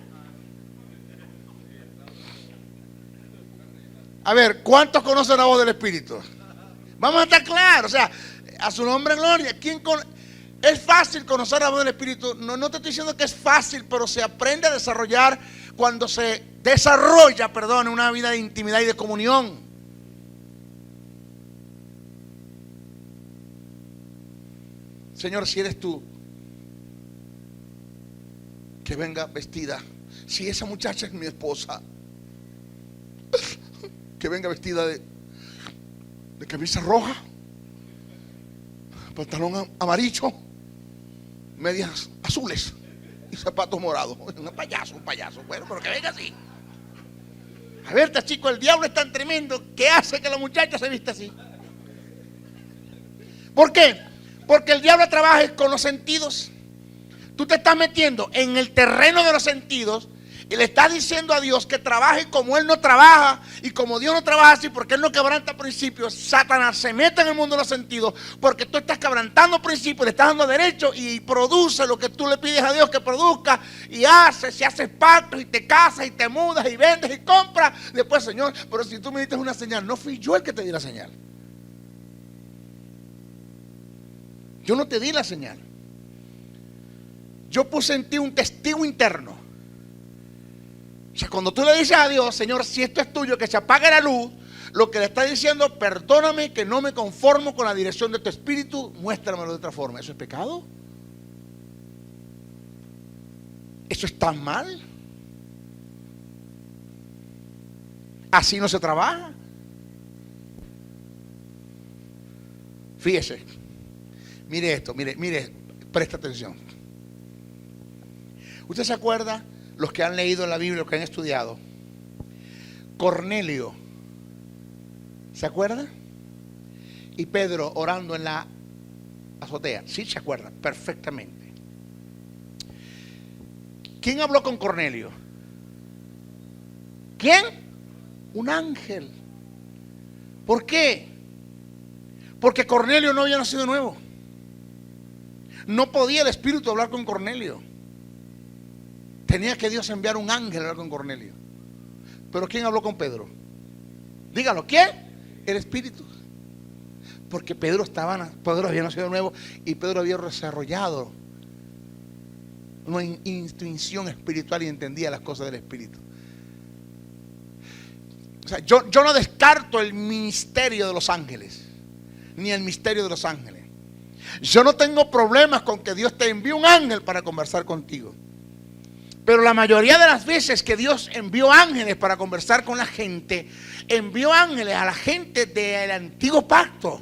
A ver, ¿cuántos conocen la voz del Espíritu? Vamos a estar claros, o sea, a su nombre gloria. Es fácil conocer la voz del Espíritu. No te estoy diciendo que es fácil, pero se aprende a desarrollar cuando se desarrolla, una vida de intimidad y de comunión. Señor, si eres tú, que venga vestida. Si esa muchacha es mi esposa, que venga vestida de camisa roja, pantalón amarillo, medias azules y zapatos morados. Un payaso, bueno, pero que venga así. A ver, chico, el diablo es tan tremendo que hace que la muchacha se vista así. ¿Por qué? Porque el diablo trabaja con los sentidos. Tú te estás metiendo en el terreno de los sentidos y le estás diciendo a Dios que trabaje como Él no trabaja, y como Dios no trabaja así, porque Él no quebranta principios. Satanás se mete en el mundo de los sentidos porque tú estás quebrantando principios, le estás dando derecho y produce lo que tú le pides a Dios que produzca, y haces pactos y te casas y te mudas y vendes y compras. Después, Señor, pero si tú me diste una señal, no fui yo el que te di la señal. Yo no te di la señal. Yo puse en ti un testigo interno. O sea, cuando tú le dices a Dios, Señor, si esto es tuyo, que se apague la luz, lo que le está diciendo, perdóname que no me conformo con la dirección de tu espíritu, muéstramelo de otra forma. ¿Eso es pecado? ¿Eso está mal? ¿Así no se trabaja? Fíjese. Mire esto, mire, presta atención. ¿Usted se acuerda, los que han leído la Biblia, los que han estudiado, Cornelio, ¿se acuerda? Y Pedro orando en la azotea? Sí, se acuerda, perfectamente. ¿Quién habló con Cornelio? ¿Quién? Un ángel. ¿Por qué? Porque Cornelio no había nacido de nuevo. No podía el Espíritu hablar con Cornelio. Tenía que Dios enviar un ángel a hablar con Cornelio. Pero ¿quién habló con Pedro? Dígalo, ¿quién? El Espíritu. Porque Pedro había nacido de nuevo y Pedro había desarrollado una intuición espiritual y entendía las cosas del Espíritu. O sea, yo no descarto el ministerio de los ángeles, ni el misterio de los ángeles. Yo no tengo problemas con que Dios te envíe un ángel para conversar contigo. Pero la mayoría de las veces que Dios envió ángeles para conversar con la gente, envió ángeles a la gente del antiguo pacto.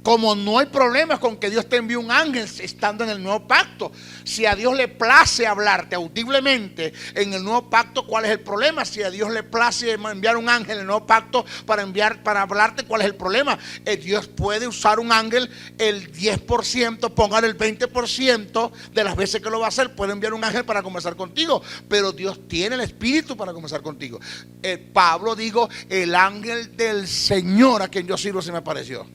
Como no hay problemas con que Dios te envíe un ángel estando en el nuevo pacto. Si a Dios le place hablarte audiblemente en el nuevo pacto, ¿cuál es el problema? Si a Dios le place enviar un ángel en el nuevo pacto para hablarte, ¿cuál es el problema? Dios puede usar un ángel el 10%, póngale el 20% de las veces que lo va a hacer. Puede enviar un ángel para conversar contigo, pero Dios tiene el espíritu para conversar contigo. Pablo dijo, el ángel del Señor a quien yo sirvo se me apareció.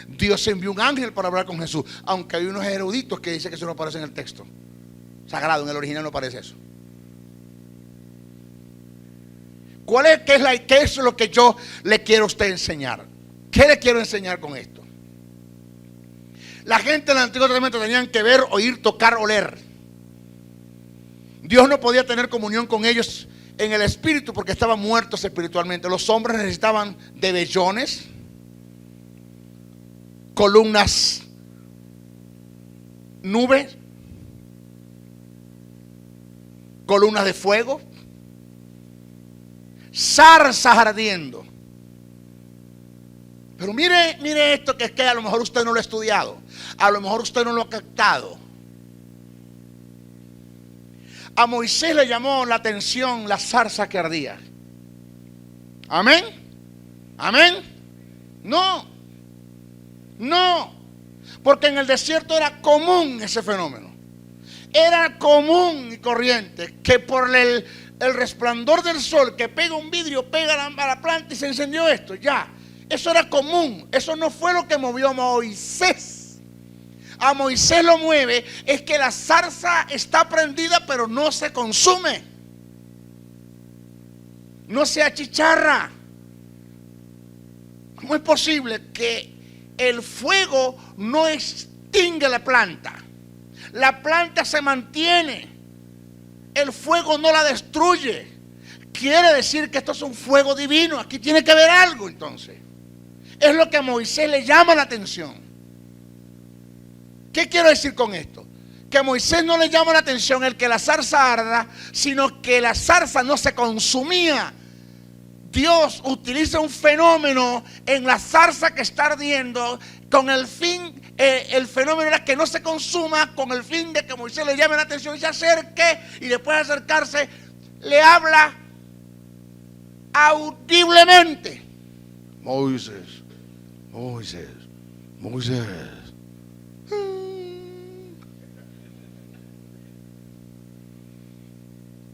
Dios envió un ángel para hablar con Jesús, aunque hay unos eruditos que dicen que eso no aparece en el texto sagrado, en el original no aparece eso. ¿Qué es lo que yo le quiero a usted enseñar? ¿Qué le quiero enseñar con esto? La gente en el Antiguo Testamento tenían que ver, oír, tocar, oler. Dios no podía tener comunión con ellos en el espíritu porque estaban muertos espiritualmente. Los hombres necesitaban de vellones, columnas, nubes, columnas de fuego, zarzas ardiendo. Pero mire esto, que es que a lo mejor usted no lo ha estudiado, a lo mejor usted no lo ha captado. A Moisés le llamó la atención la zarza que ardía. Amén. Amén. No, porque en el desierto era común ese fenómeno. Era común y corriente que por el resplandor del sol que pega un vidrio, pega a la planta y se encendió esto. Ya, eso era común. Eso no fue lo que movió a Moisés. A Moisés lo mueve es que la zarza está prendida pero no se consume, no se achicharra. ¿Cómo es posible que el fuego no extingue la planta? La planta se mantiene, el fuego no la destruye. Quiere decir que esto es un fuego divino. Aquí tiene que haber algo. Entonces es lo que a Moisés le llama la atención. ¿Qué quiero decir con esto? Que a Moisés no le llama la atención el que la zarza arda, sino que la zarza no se consumía. Dios utiliza un fenómeno en la zarza que está ardiendo con el fin, el fenómeno era que no se consuma, con el fin de que Moisés le llame la atención y se acerque, y después de acercarse le habla audiblemente. Moisés.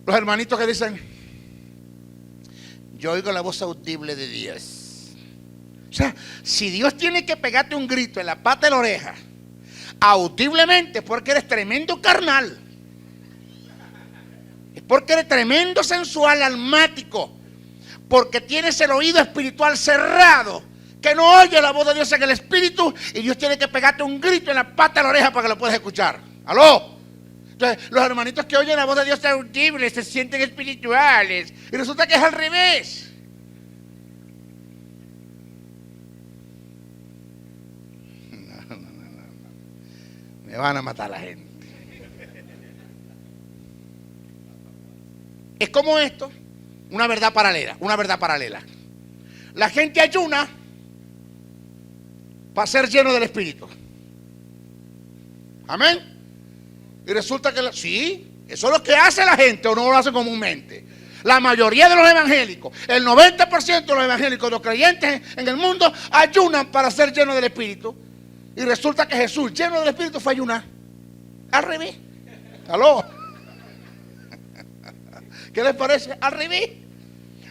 Los hermanitos que dicen, yo oigo la voz audible de Dios. O sea, si Dios tiene que pegarte un grito en la pata de la oreja audiblemente, es porque eres tremendo carnal, es porque eres tremendo sensual, almático, porque tienes el oído espiritual cerrado, que no oye la voz de Dios en el espíritu, y Dios tiene que pegarte un grito en la pata de la oreja para que lo puedas escuchar. ¿Aló? Entonces, los hermanitos que oyen la voz de Dios audible se sienten espirituales, y resulta que es al revés. No. Me van a matar a la gente. Es como esto, una verdad paralela. La gente ayuna para ser lleno del Espíritu. Amén. Y resulta que sí, eso es lo que hace la gente, o no lo hace comúnmente. La mayoría de los evangélicos, el 90% de los evangélicos, los creyentes en el mundo, ayunan para ser llenos del Espíritu. Y resulta que Jesús, lleno del Espíritu, fue a ayunar. Al revés. ¿Aló? ¿Qué les parece? Al revés.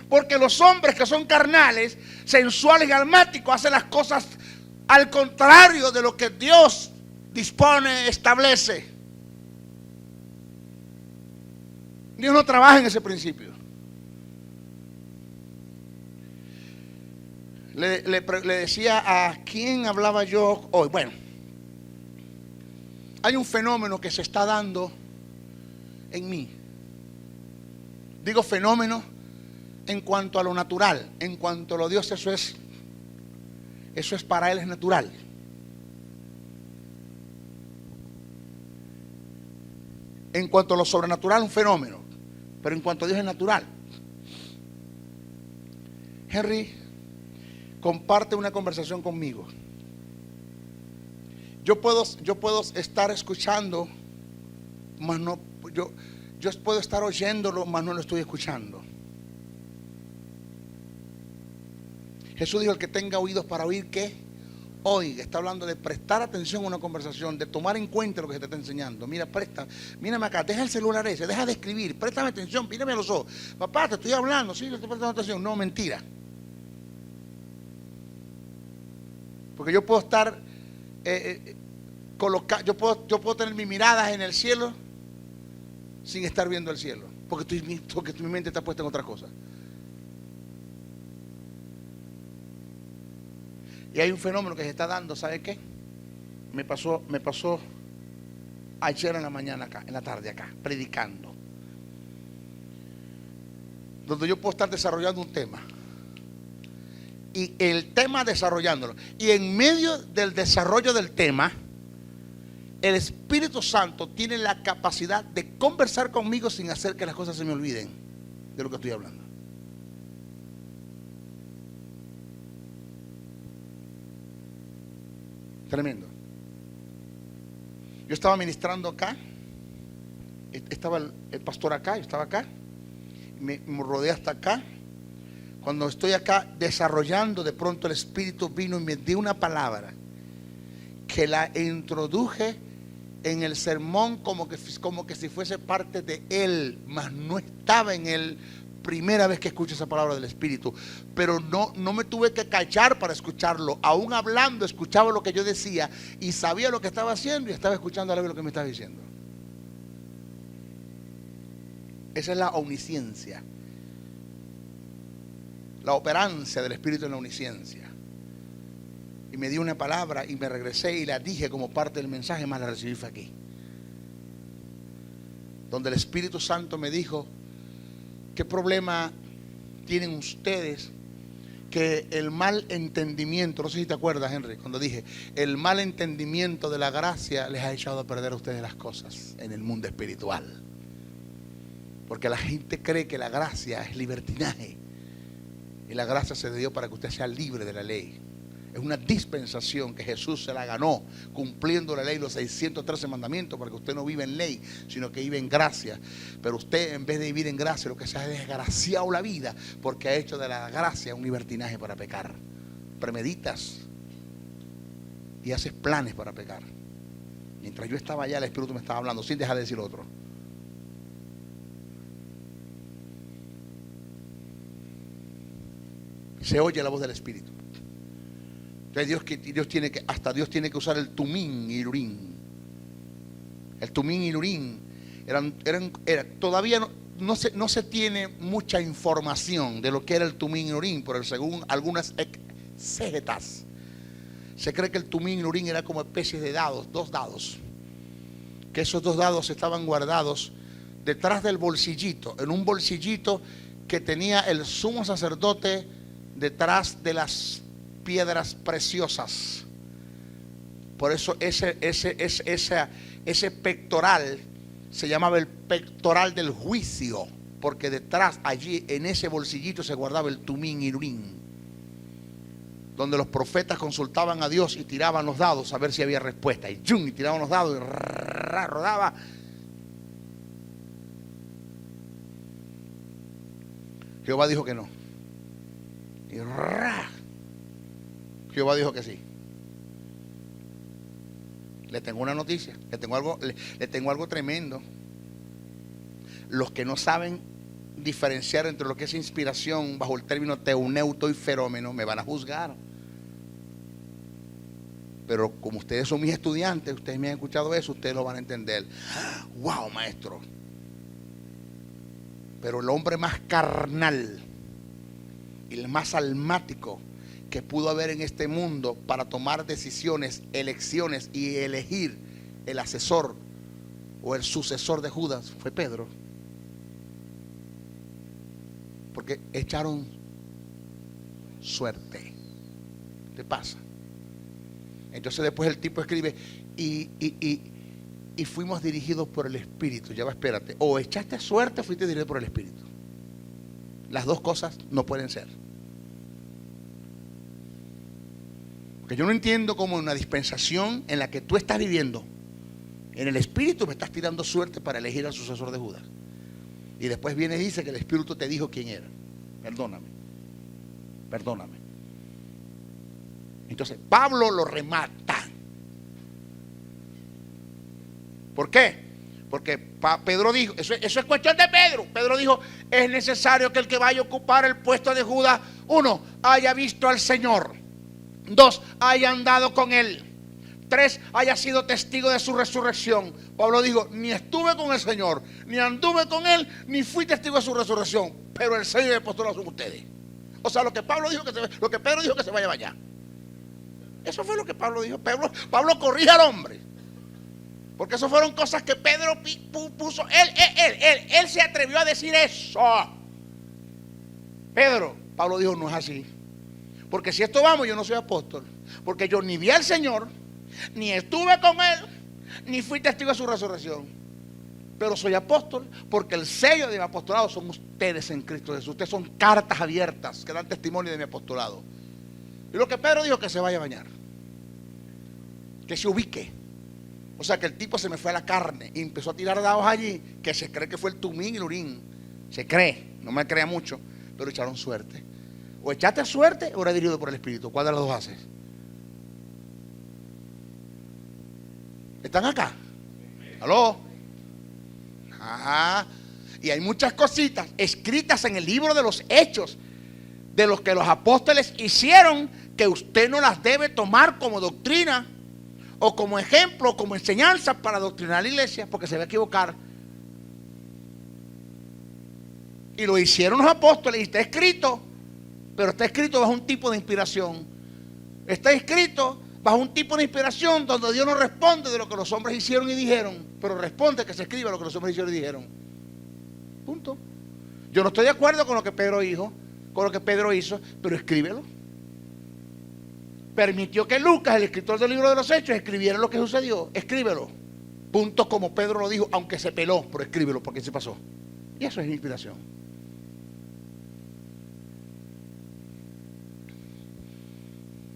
Porque los hombres que son carnales, sensuales y almáticos hacen las cosas al contrario de lo que Dios dispone, establece. Dios no trabaja en ese principio. Le decía a quién hablaba yo hoy. Bueno, hay un fenómeno que se está dando en mí. Digo fenómeno en cuanto a lo natural, en cuanto a lo Dios, eso es para Él, es natural. En cuanto a lo sobrenatural, un fenómeno, pero en cuanto a Dios es natural. Henry, comparte una conversación conmigo. Yo puedo estar escuchando, mas no, yo puedo estar oyéndolo, mas no lo estoy escuchando. Jesús dijo: el que tenga oídos para oír, ¿qué? Oiga. Está hablando de prestar atención a una conversación, de tomar en cuenta lo que se te está enseñando. Mira, mírame acá, deja el celular ese, deja de escribir, préstame atención, mírame a los ojos. Papá, te estoy hablando, sí, te estoy prestando atención. No, mentira. Porque yo puedo estar yo puedo tener mis miradas en el cielo sin estar viendo el cielo, porque mi mente está puesta en otras cosas. Y hay un fenómeno que se está dando, ¿sabe qué? Me pasó ayer en la mañana acá, en la tarde acá, predicando, donde yo puedo estar desarrollando un tema, y el tema desarrollándolo, y en medio del desarrollo del tema, el Espíritu Santo tiene la capacidad de conversar conmigo sin hacer que las cosas se me olviden de lo que estoy hablando. Tremendo. Yo estaba ministrando acá, estaba el pastor acá, yo estaba acá, me rodeé hasta acá. Cuando estoy acá desarrollando, de pronto el Espíritu vino y me dio una palabra que la introduje en el sermón como que si fuese parte de él, mas no estaba en él. Primera vez que escucho esa palabra del Espíritu, pero no me tuve que callar para escucharlo. Aún hablando, escuchaba lo que yo decía y sabía lo que estaba haciendo y estaba escuchando a la vez lo que me estaba diciendo. Esa es la omnisciencia, la operancia del Espíritu en la omnisciencia. Y me dio una palabra y me regresé y la dije como parte del mensaje, más la recibí fue aquí, donde el Espíritu Santo me dijo: ¿qué problema tienen ustedes? Que el mal entendimiento, no sé si te acuerdas, Henry, cuando dije, el mal entendimiento de la gracia les ha echado a perder a ustedes las cosas en el mundo espiritual. Porque la gente cree que la gracia es libertinaje, y la gracia se dio para que usted sea libre de la ley. Es una dispensación que Jesús se la ganó cumpliendo la ley, los 613 mandamientos, para que usted no vive en ley, sino que vive en gracia. Pero usted, en vez de vivir en gracia, lo que se ha desgraciado la vida, porque ha hecho de la gracia un libertinaje para pecar. Premeditas y haces planes para pecar. Mientras yo estaba allá, el Espíritu me estaba hablando sin dejar de decir lo otro. Se oye la voz del Espíritu. Entonces Dios tiene que usar el tumín y el urín. El tumín y el urín todavía no se tiene mucha información de lo que era el tumín y el urín, pero según algunas exégetas se cree que el tumín y el urín era como especies de dados, 2 dados, que esos 2 dados estaban guardados detrás del bolsillito, en un bolsillito que tenía el sumo sacerdote detrás de las piedras preciosas. Por eso ese pectoral se llamaba el pectoral del juicio, porque detrás, allí en ese bolsillito, se guardaba el tumín y urín, donde los profetas consultaban a Dios y tiraban los dados a ver si había respuesta, y tiraban los dados y rodaba. Jehová dijo que no, y Jehová dijo que sí. Le tengo una noticia, le tengo algo tremendo. Los que no saben diferenciar entre lo que es inspiración bajo el término teuneuto y ferómeno me van a juzgar. Pero como ustedes son mis estudiantes, ustedes me han escuchado eso, ustedes lo van a entender. ¡Wow, maestro! Pero el hombre más carnal y el más almático que pudo haber en este mundo para tomar decisiones, elecciones y elegir el asesor o el sucesor de Judas fue Pedro. Porque echaron suerte. ¿Qué pasa? Entonces después el tipo escribe y fuimos dirigidos por el Espíritu. Ya va, espérate. O echaste suerte o fuiste dirigido por el Espíritu. Las dos cosas no pueden ser. Porque yo no entiendo cómo en una dispensación en la que tú estás viviendo, en el Espíritu me estás tirando suerte para elegir al sucesor de Judas. Y después viene y dice que el Espíritu te dijo quién era. Perdóname. Perdóname. Entonces Pablo lo remata. ¿Por qué? Porque Pedro dijo, eso es cuestión de Pedro. Pedro dijo, es necesario que el que vaya a ocupar el puesto de Judas, 1, haya visto al Señor. 2, haya andado con él. 3, haya sido testigo de su resurrección. Pablo dijo, ni estuve con el Señor, ni anduve con él, ni fui testigo de su resurrección, pero el Señor y el apostolado son ustedes. O sea, lo que Pedro dijo que se vaya allá. Eso fue lo que Pablo dijo. Pablo corrige al hombre, porque eso fueron cosas que Pedro puso. Él se atrevió a decir eso. Pablo dijo, no es así. Porque si esto vamos, yo no soy apóstol. Porque yo ni vi al Señor, ni estuve con él, ni fui testigo de su resurrección. Pero soy apóstol porque el sello de mi apostolado son ustedes en Cristo Jesús. Ustedes son cartas abiertas que dan testimonio de mi apostolado. Y lo que Pedro dijo, que se vaya a bañar, que se ubique. O sea, que el tipo se me fue a la carne y empezó a tirar dados allí, que se cree que fue el Tumín y el Urín. Se cree, no me crea mucho, pero echaron suerte. O echaste suerte o eres dirigido por el Espíritu. ¿Cuál de las dos haces? ¿Están acá? ¿Aló? Ajá. Y hay muchas cositas escritas en el libro de los Hechos, de los que los apóstoles hicieron, que usted no las debe tomar como doctrina, o como ejemplo, o como enseñanza para adoctrinar a la iglesia, porque se va a equivocar. Y lo hicieron los apóstoles, y está escrito, pero está escrito bajo un tipo de inspiración. Está escrito bajo un tipo de inspiración donde Dios no responde de lo que los hombres hicieron y dijeron, pero responde que se escriba lo que los hombres hicieron y dijeron. Punto. Yo no estoy de acuerdo con lo que Pedro hizo, pero escríbelo. Permitió que Lucas, el escritor del libro de los Hechos, escribiera lo que sucedió. Escríbelo. Punto, como Pedro lo dijo, aunque se peló, pero escríbelo porque se pasó. Y eso es inspiración.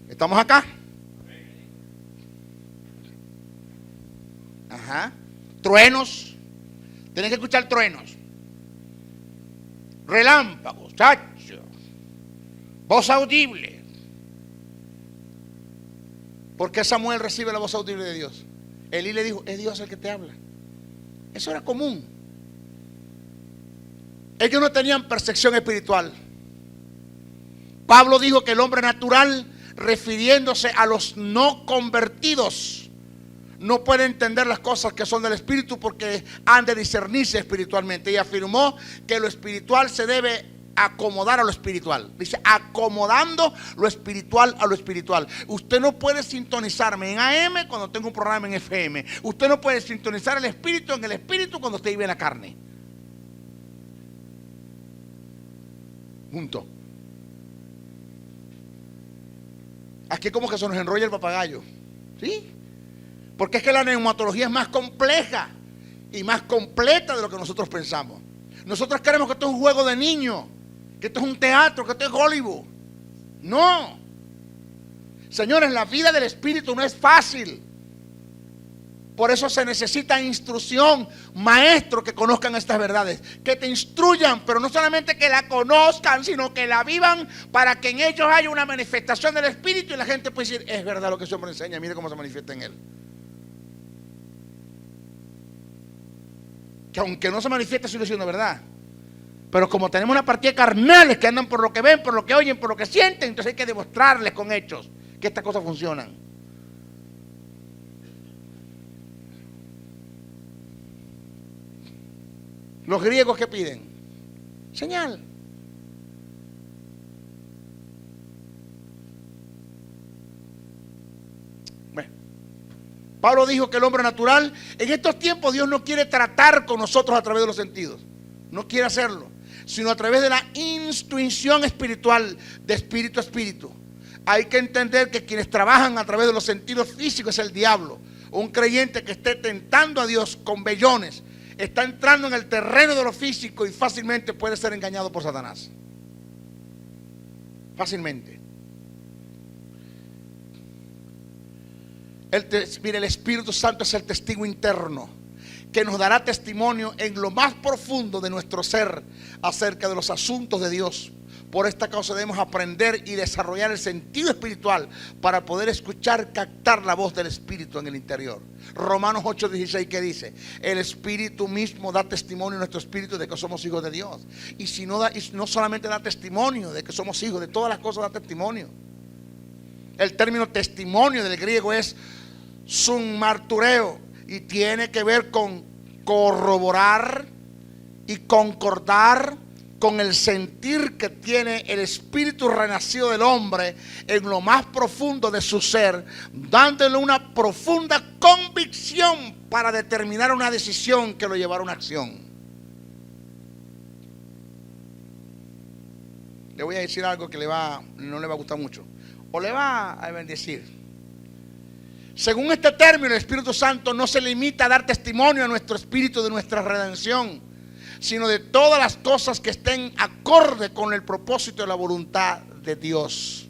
¿Estamos acá? Ajá. Truenos. Tienes que escuchar truenos. Relámpagos, chacho. Voz audible. ¿Por qué Samuel recibe la voz audible de Dios? Elí le dijo, es Dios el que te habla. Eso era común. Ellos no tenían percepción espiritual. Pablo dijo que el hombre natural, refiriéndose a los no convertidos, no puede entender las cosas que son del Espíritu porque han de discernirse espiritualmente. Y afirmó que lo espiritual se debe acomodar a lo espiritual. Dice, acomodando lo espiritual a lo espiritual. Usted no puede sintonizarme en AM cuando tengo un programa en FM. Usted no puede sintonizar el espíritu en el espíritu cuando usted vive en la carne. Punto. Aquí como que se nos enrolla el papagayo. ¿Sí? Porque es que la neumatología es más compleja y más completa de lo que nosotros pensamos. Nosotros creemos que esto es un juego de niños, que esto es un teatro, que esto es Hollywood. No. Señores, la vida del Espíritu no es fácil. Por eso se necesita instrucción, maestros que conozcan estas verdades, que te instruyan, pero no solamente que la conozcan, sino que la vivan para que en ellos haya una manifestación del Espíritu y la gente puede decir, es verdad lo que ese hombre enseña, mire cómo se manifiesta en él. Que aunque no se manifieste, sigue siendo verdad. Pero como tenemos una partida de carnales que andan por lo que ven, por lo que oyen, por lo que sienten, entonces hay que demostrarles con hechos que estas cosas funcionan. Los griegos, ¿qué piden? Señal. Bueno, Pablo dijo que el hombre natural, en estos tiempos Dios no quiere tratar con nosotros a través de los sentidos. No quiere hacerlo, sino a través de la intuición espiritual, de espíritu a espíritu. Hay que entender que quienes trabajan a través de los sentidos físicos es el diablo. Un creyente que esté tentando a Dios con vellones está entrando en el terreno de lo físico y fácilmente puede ser engañado por Satanás. Fácilmente. Mire, el Espíritu Santo es el testigo interno que nos dará testimonio en lo más profundo de nuestro ser acerca de los asuntos de Dios. Por esta causa debemos aprender y desarrollar el sentido espiritual para poder escuchar, captar la voz del Espíritu en el interior. Romanos 8:16, ¿qué dice? El Espíritu mismo da testimonio en nuestro espíritu de que somos hijos de Dios. Y si no, no solamente da testimonio de que somos hijos, de todas las cosas da testimonio. El término testimonio del griego es martureo y tiene que ver con corroborar y concordar con el sentir que tiene el espíritu renacido del hombre en lo más profundo de su ser, dándole una profunda convicción para determinar una decisión que lo llevará a una acción. Le voy a decir algo que no le va a gustar mucho, o le va a bendecir. Según este término, el Espíritu Santo no se limita a dar testimonio a nuestro espíritu de nuestra redención, sino de todas las cosas que estén acorde con el propósito de la voluntad de Dios.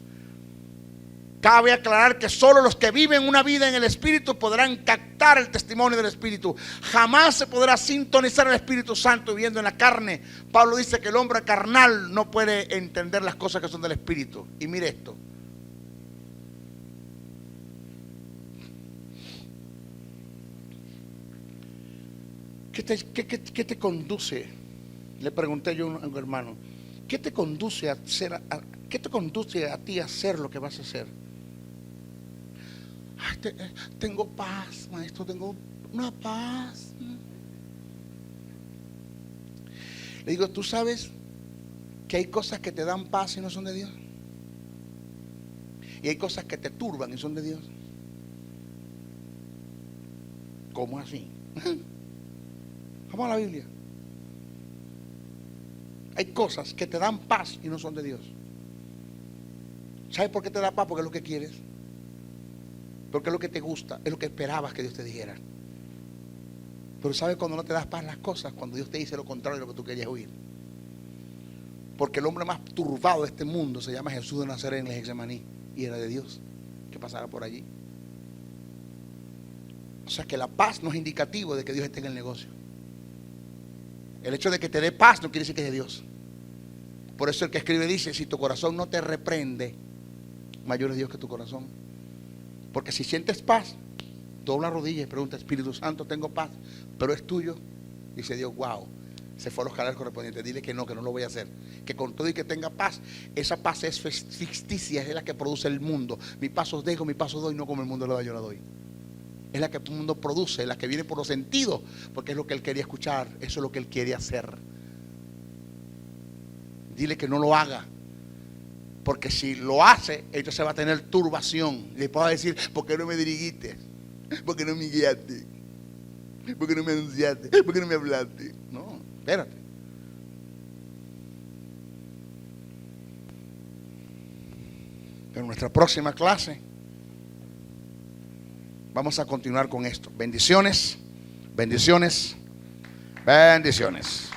Cabe aclarar que solo los que viven una vida en el Espíritu podrán captar el testimonio del Espíritu. Jamás se podrá sintonizar el Espíritu Santo viviendo en la carne. Pablo dice que el hombre carnal no puede entender las cosas que son del Espíritu. Y mire esto. ¿Qué te conduce? Le pregunté yo a un hermano, ¿qué te conduce a ti a hacer lo que vas a hacer? Ay, tengo paz, maestro, tengo una paz. Le digo, ¿tú sabes que hay cosas que te dan paz y no son de Dios? Y hay cosas que te turban y son de Dios. ¿Cómo así? Vamos a la Biblia. Hay cosas que te dan paz y no son de Dios. ¿Sabes por qué te da paz? Porque es lo que quieres. Porque es lo que te gusta. Es lo que esperabas que Dios te dijera. Pero ¿sabes cuando no te das paz las cosas? Cuando Dios te dice lo contrario de lo que tú querías oír. Porque el hombre más turbado de este mundo se llama Jesús de Nazaret en el Getsemaní. Y era de Dios que pasara por allí. O sea que la paz no es indicativo de que Dios esté en el negocio. El hecho de que te dé paz no quiere decir que es de Dios. Por eso el que escribe dice, si tu corazón no te reprende, mayor es Dios que tu corazón. Porque si sientes paz, dobla rodillas y pregunta, Espíritu Santo, tengo paz, pero es tuyo. Dice Dios, wow, se fue a los canales correspondientes. Dile que no lo voy a hacer. Que con todo y que tenga paz, esa paz es ficticia, es la que produce el mundo. Mi paz os dejo, mi paz os doy, no como el mundo le da, yo la doy. Es la que el mundo produce, la que viene por los sentidos, porque es lo que él quería escuchar, eso es lo que él quiere hacer. Dile que no lo haga, porque si lo hace, entonces va a tener turbación. Le puedo decir, ¿por qué no me dirigiste? ¿Por qué no me guiaste? ¿Por qué no me anunciaste? ¿Por qué no me hablaste? No, espérate. Pero en nuestra próxima clase vamos a continuar con esto. Bendiciones, bendiciones, bendiciones.